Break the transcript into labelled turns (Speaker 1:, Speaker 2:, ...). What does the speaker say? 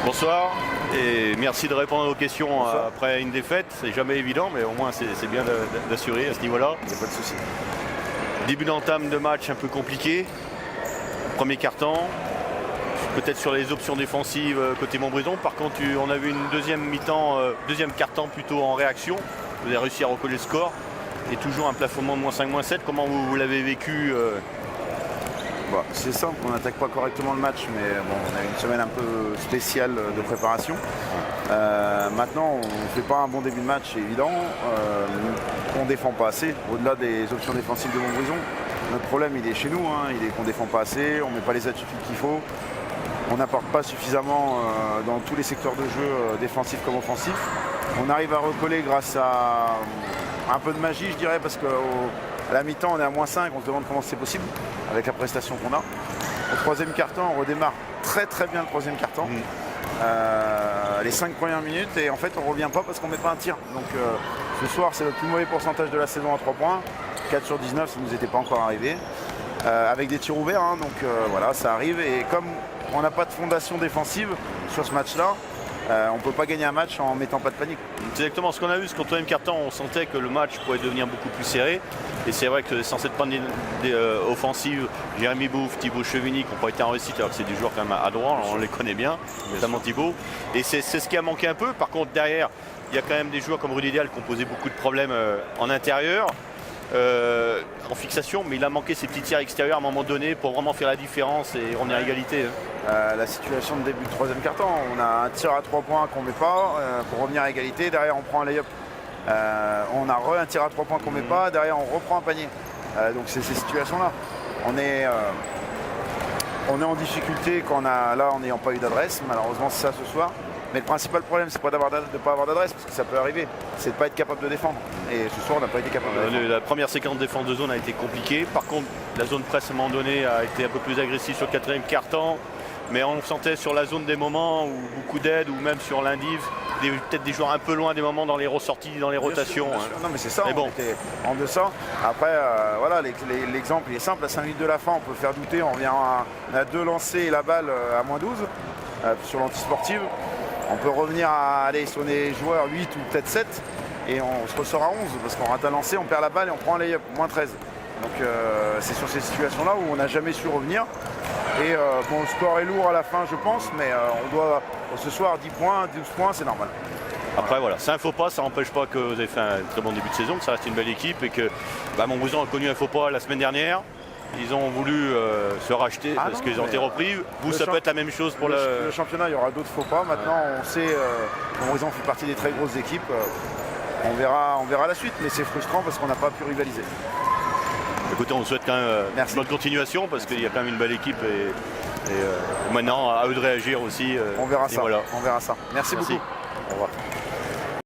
Speaker 1: Bonsoir et merci de répondre à nos questions après une défaite. C'est jamais évident, mais au moins c'est bien d'assurer à ce niveau-là.
Speaker 2: Il n'y a pas de souci.
Speaker 1: Début d'entame de match un peu compliqué. Premier quart-temps, peut-être sur les options défensives côté Montbrison. Par contre, on a vu une deuxième mi-temps, deuxième quart-temps plutôt en réaction. Vous avez réussi à recoller le score. Et toujours un plafonnement de -5, -7. Comment vous l'avez vécu
Speaker 2: C'est simple, on n'attaque pas correctement le match, mais bon, on a une semaine un peu spéciale de préparation. Maintenant, on ne fait pas un bon début de match, c'est évident. On ne défend pas assez, au-delà des options défensives de Montbrison. Notre problème, il est chez nous, il est qu'on ne défend pas assez, on ne met pas les attitudes qu'il faut. On n'apporte pas suffisamment dans tous les secteurs de jeu, défensifs comme offensifs. On arrive à recoller grâce à un peu de magie, je dirais, parce qu'à la mi-temps, on est à -5, on se demande comment c'est possible avec la prestation qu'on a. Au troisième quart-temps, on redémarre très bien le troisième quart-temps. Les 5 premières minutes, et en fait, on ne revient pas parce qu'on ne met pas un tir. Donc ce soir, c'est le plus mauvais pourcentage de la saison à 3 points. 4 sur 19, ça ne nous était pas encore arrivé. Avec des tirs ouverts, donc voilà, ça arrive. Et comme on n'a pas de fondation défensive sur ce match-là, on ne peut pas gagner un match en mettant pas de panique.
Speaker 1: C'est exactement ce qu'on a vu, parce qu'au troisième quart-temps, on sentait que le match pourrait devenir beaucoup plus serré. Et c'est vrai que sans cette panique offensive, Jérémy Bouffe, Thibaut Chevigny, qui n'ont pas été en réussite, alors que c'est des joueurs quand même à droit, on les connaît bien, notamment Thibaut. Et c'est ce qui a manqué un peu. Par contre, derrière, il y a quand même des joueurs comme Rudy Dial qui ont posé beaucoup de problèmes en intérieur. En fixation, mais il a manqué ces petits tirs extérieurs à un moment donné pour vraiment faire la différence et on est à égalité.
Speaker 2: La situation de début de troisième quart-temps, on a un tir à 3 points qu'on ne met pas pour revenir à égalité, derrière on prend un lay-up, on a un tir à 3 points qu'on ne met pas, derrière on reprend un panier. Donc c'est ces situations-là. On est en difficulté quand on n'ayant pas eu d'adresse, malheureusement c'est ça ce soir. Mais le principal problème, c'est pas de ne pas avoir d'adresse, parce que ça peut arriver, c'est de ne pas être capable de défendre. Et ce soir, on n'a pas été capable de défendre.
Speaker 1: La première séquence de défense de zone a été compliquée. Par contre, la zone presse à un moment donné a été un peu plus agressive sur le quatrième quart-temps. Mais on sentait sur la zone des moments où beaucoup d'aide, ou même sur l'indiv, peut-être des joueurs un peu loin des moments dans les ressorties, dans les rotations.
Speaker 2: Bien sûr. Non mais c'est ça,
Speaker 1: mais
Speaker 2: on était en deçà. Après, voilà, l'exemple il est simple, à 5 minutes de la fin, on peut faire douter, on a 2 lancers et la balle à -12 sur l'antisportive. On peut revenir à aller sur des joueurs 8 ou peut-être 7 et on se ressort à 11 parce qu'on rate un lancer, on perd la balle et on prend un lay-up, -13. Donc c'est sur ces situations-là où on n'a jamais su revenir. Et bon, le score est lourd à la fin, je pense, mais on doit ce soir 10 points, 12 points, c'est normal.
Speaker 1: Après voilà, c'est un faux pas, ça n'empêche pas que vous avez fait un très bon début de saison, que ça reste une belle équipe et que Montbrison a connu un faux pas la semaine dernière. Ils ont voulu se racheter parce qu'ils ont été repris. Vous, ça peut être la même chose pour
Speaker 2: le championnat. Il y aura d'autres faux pas. Maintenant, on sait Montbrison fait partie des très grosses équipes. On verra la suite, mais c'est frustrant parce qu'on n'a pas pu rivaliser.
Speaker 1: Écoutez, on vous souhaite quand même bonne continuation parce qu'il y a quand même une belle équipe et maintenant à eux de réagir aussi.
Speaker 2: On verra ça.
Speaker 1: Voilà.
Speaker 2: On verra ça. Merci beaucoup.
Speaker 1: Au revoir.